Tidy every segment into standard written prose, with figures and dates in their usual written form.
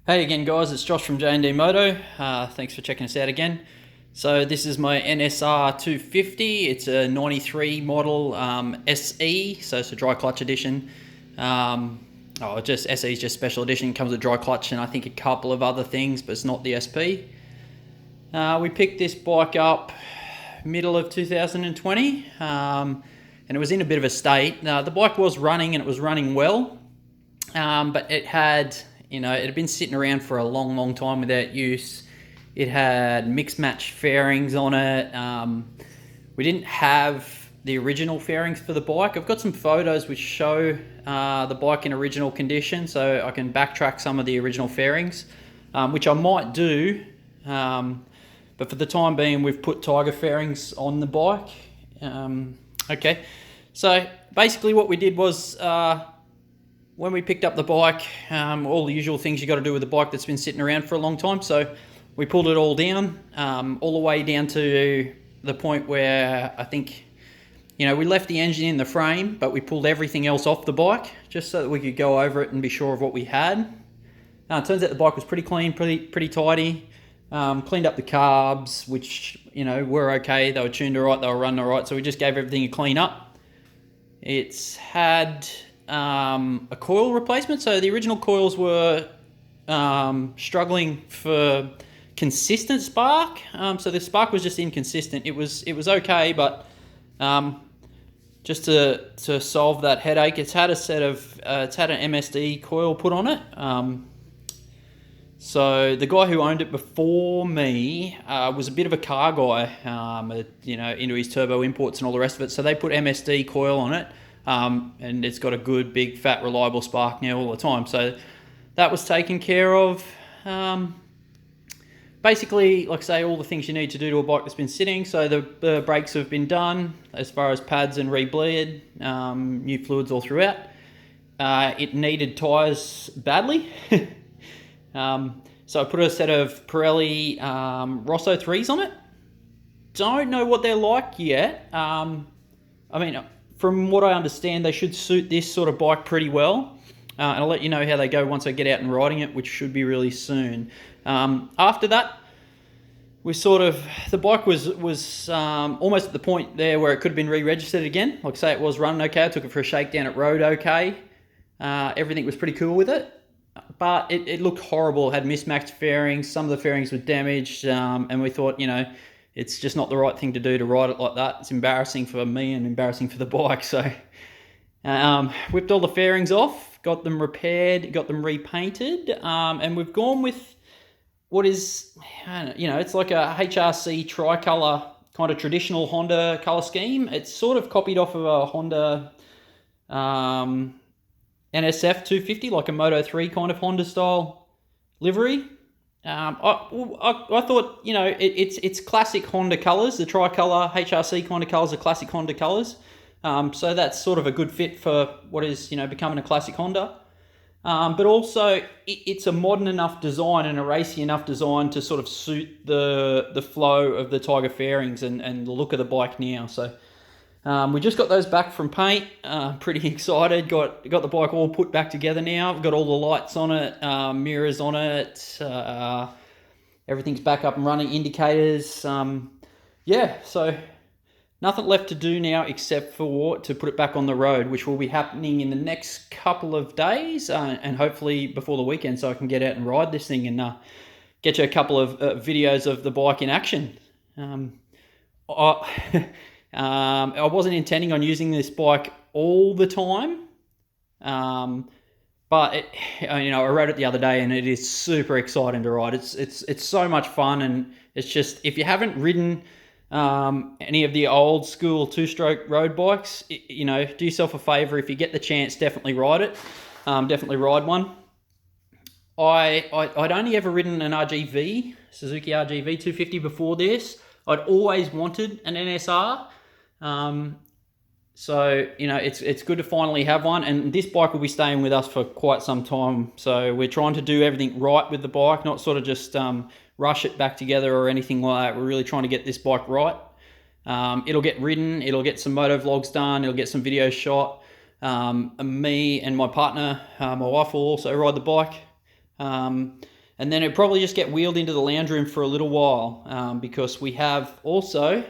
Hey again guys, it's Josh from J&D Moto. Thanks for checking us out again. So this is my nsr250. It's a 93 model SE, so it's a dry clutch edition. Just SE is just special edition, comes with dry clutch and I think a couple of other things, but it's not the SP. We picked this bike up middle of 2020 and it was in a bit of a state. The bike was running and it was running well, but it had it had been sitting around for a long time without use. It had mixed match fairings on it. We didn't have the original fairings for the bike. I've got some photos which show the bike in original condition, so I can backtrack some of the original fairings, which I might do. But for the time being, we've put Tiger fairings on the bike. Okay, so basically what we did was, when we picked up the bike, all the usual things you got to do with a bike that's been sitting around for a long time. So we pulled it all down, all the way down to the point where I think, we left the engine in the frame, but we pulled everything else off the bike just so that we could go over it and be sure of what we had. It turns out the bike was pretty clean, pretty tidy. Cleaned up the carbs, which, were okay. They were tuned all right, they were running all right. So we just gave everything a clean up. It's had a coil replacement. So the original coils were struggling for consistent spark. So the spark was just inconsistent. It was okay, but just to solve that headache, it's had an MSD coil put on it. So the guy who owned it before me was a bit of a car guy, into his turbo imports and all the rest of it. So they put MSD coil on it. And it's got a good, big, fat, reliable spark now all the time. So that was taken care of. Basically, like I say, all the things you need to do to a bike that's been sitting. So the brakes have been done as far as pads and re-bleed, new fluids all throughout. It needed tyres badly. So I put a set of Pirelli Rosso 3s on it. Don't know what they're like yet. From what I understand, they should suit this sort of bike pretty well. And I'll let you know how they go once I get out and riding it, which should be really soon. After that, the bike was almost at the point there where it could have been re-registered again. Like I say, it was running okay. I took it for a shakedown at road okay. Everything was pretty cool with it. But it looked horrible. It had mismatched fairings. Some of the fairings were damaged. And we thought, it's just not the right thing to do to ride it like that. It's embarrassing for me and embarrassing for the bike. So whipped all the fairings off, got them repaired, got them repainted, and we've gone with what is, it's like a HRC tricolour kind of traditional Honda colour scheme. It's sort of copied off of a Honda nsr250, like a Moto 3 kind of Honda style livery. I thought, it's classic Honda colours. The tricolour HRC kind of colours are classic Honda colours. So that's sort of a good fit for what is, becoming a classic Honda. But also, it's a modern enough design and a racy enough design to sort of suit the flow of the Tiger fairings and the look of the bike now. So we just got those back from paint. Pretty excited. Got the bike all put back together now. I've got all the lights on it, mirrors on it. Everything's back up and running. Indicators. So nothing left to do now except for to put it back on the road, which will be happening in the next couple of days, and hopefully before the weekend, so I can get out and ride this thing and get you a couple of videos of the bike in action. I wasn't intending on using this bike all the time, but I rode it the other day and it is super exciting to ride. It's so much fun, and it's just, if you haven't ridden any of the old school two-stroke road bikes, do yourself a favor. If you get the chance, definitely ride it. Definitely ride one. I'd only ever ridden an RGV, Suzuki RGV 250 before this. I'd always wanted an NSR. So, it's good to finally have one, and this bike will be staying with us for quite some time. So we're trying to do everything right with the bike, not sort of just rush it back together or anything like that. We're really trying to get this bike right. It'll get ridden, it'll get some moto vlogs done, it'll get some videos shot. Me and my partner, my wife, will also ride the bike. And then it'll probably just get wheeled into the lounge room for a little while, because we have also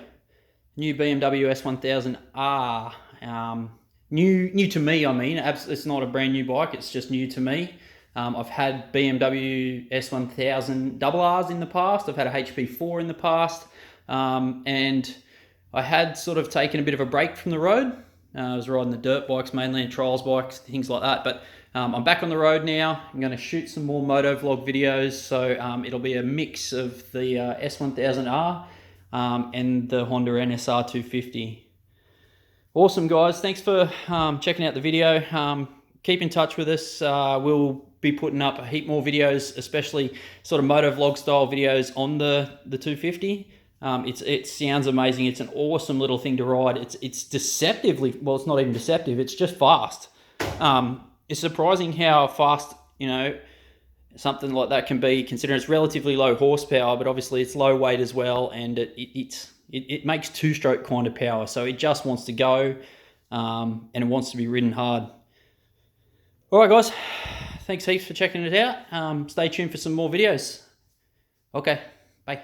new BMW S1000R. New to me, I mean. It's not a brand new bike, it's just new to me. I've had BMW S1000 RRs in the past, I've had a HP4 in the past, and I had sort of taken a bit of a break from the road. I was riding the dirt bikes mainly, and trials bikes, things like that, but I'm back on the road now. I'm going to shoot some more moto vlog videos, so it'll be a mix of the S1000R and the Honda nsr250. Awesome, guys. Thanks for checking out the video. Keep in touch with us. We'll be putting up a heap more videos, especially sort of moto vlog style videos on the 250. It sounds amazing. It's an awesome little thing to ride. It's deceptively, well, it's not even deceptive, it's just fast. It's surprising how fast, you know, something like that can be, considering it's relatively low horsepower, but obviously it's low weight as well, and it makes two-stroke kind of power, so it just wants to go, and it wants to be ridden hard. All right, guys, thanks heaps for checking it out. Stay tuned for some more videos. Okay, bye.